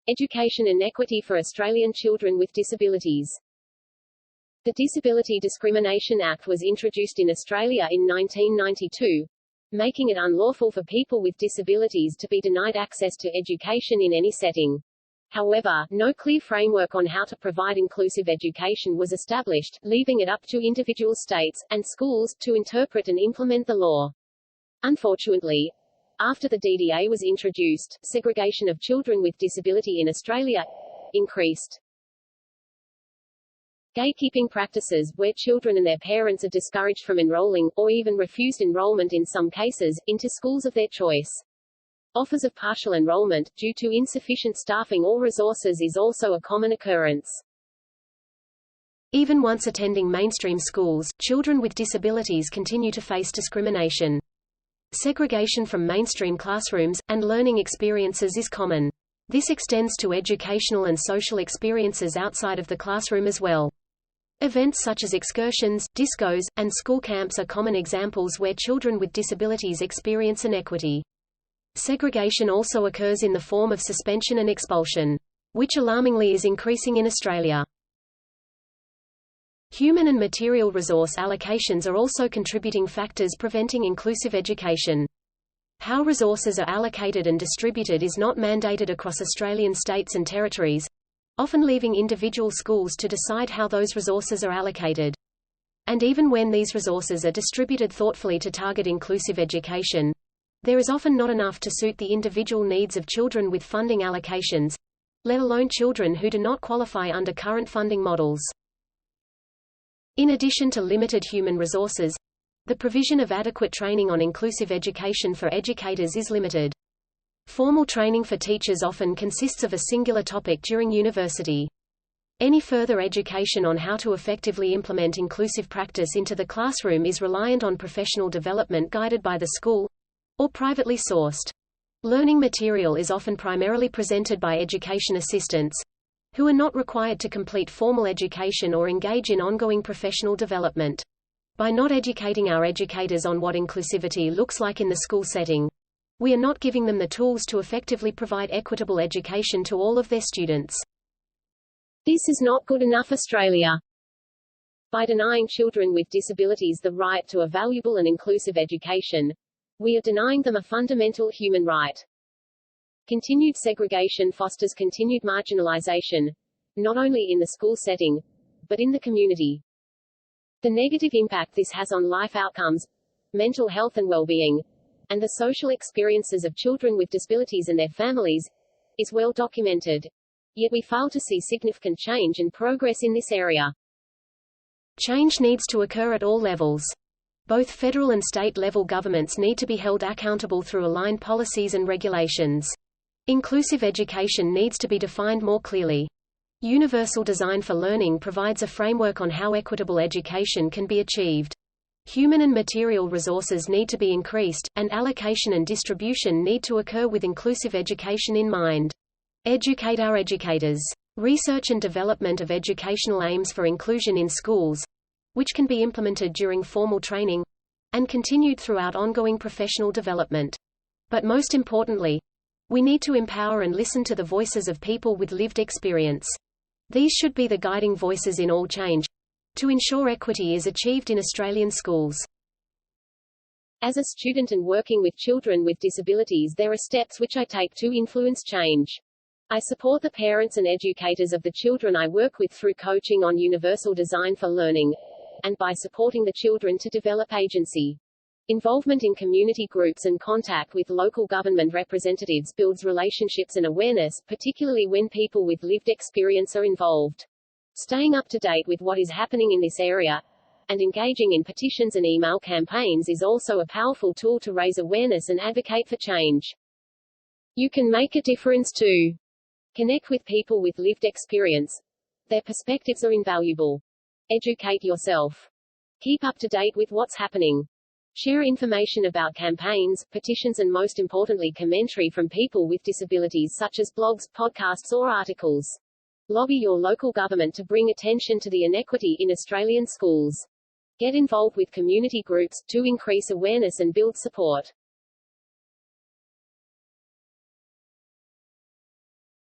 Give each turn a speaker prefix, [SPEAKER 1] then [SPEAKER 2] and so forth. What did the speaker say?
[SPEAKER 1] Education Inequity for Australian Children with Disabilities. The Disability Discrimination Act was introduced in Australia in 1992, making it unlawful for people with disabilities to be denied access to education in any setting. However, no clear framework on how to provide inclusive education was established, leaving it up to individual states and schools to interpret and implement the law. Unfortunately, after the DDA was introduced, segregation of children with disability in Australia increased. Gatekeeping practices, where children and their parents are discouraged from enrolling, or even refused enrollment in some cases, into schools of their choice. Offers of partial enrollment, due to insufficient staffing or resources, is also a common occurrence. Even once attending mainstream schools, children with disabilities continue to face discrimination. Segregation from mainstream classrooms, and learning experiences is common. This extends to educational and social experiences outside of the classroom as well. Events such as excursions, discos, and school camps are common examples where children with disabilities experience inequity. Segregation also occurs in the form of suspension and expulsion, which alarmingly is increasing in Australia. Human and material resource allocations are also contributing factors preventing inclusive education. How resources are allocated and distributed is not mandated across Australian states and territories, often leaving individual schools to decide how those resources are allocated. And even when these resources are distributed thoughtfully to target inclusive education, there is often not enough to suit the individual needs of children with funding allocations, let alone children who do not qualify under current funding models. In addition to limited human resources, the provision of adequate training on inclusive education for educators is limited. Formal training for teachers often consists of a singular topic during university. Any further education on how to effectively implement inclusive practice into the classroom is reliant on professional development guided by the school, or privately sourced. Learning material is often primarily presented by education assistants, who are not required to complete formal education or engage in ongoing professional development. By not educating our educators on what inclusivity looks like in the school setting, we are not giving them the tools to effectively provide equitable education to all of their students. This is not good enough, Australia. By denying children with disabilities the right to a valuable and inclusive education, we are denying them a fundamental human right. Continued segregation fosters continued marginalization, not only in the school setting, but in the community. The negative impact this has on life outcomes, mental health and well-being, and the social experiences of children with disabilities and their families, is well documented. Yet we fail to see significant change and progress in this area. Change needs to occur at all levels. Both federal and state-level governments need to be held accountable through aligned policies and regulations. Inclusive education needs to be defined more clearly. Universal design for learning provides a framework on how equitable education can be achieved. Human and material resources need to be increased, and allocation and distribution need to occur with inclusive education in mind. Educate our educators. Research and development of educational aims for inclusion in schools, which can be implemented during formal training, and continued throughout ongoing professional development. But most importantly, we need to empower and listen to the voices of people with lived experience. These should be the guiding voices in all change, to ensure equity is achieved in Australian schools. As a student and working with children with disabilities, there are steps which I take to influence change. I support the parents and educators of the children I work with through coaching on universal design for learning, and by supporting the children to develop agency. Involvement in community groups and contact with local government representatives builds relationships and awareness, particularly when people with lived experience are involved. Staying up to date with what is happening in this area, and engaging in petitions and email campaigns is also a powerful tool to raise awareness and advocate for change. You can make a difference too. Connect with people with lived experience. Their perspectives are invaluable. Educate yourself. Keep up to date with what's happening. Share information about campaigns, petitions and most importantly commentary from people with disabilities such as blogs, podcasts or articles. Lobby your local government to bring attention to the inequity in Australian schools. Get involved with community groups, to increase awareness and build support.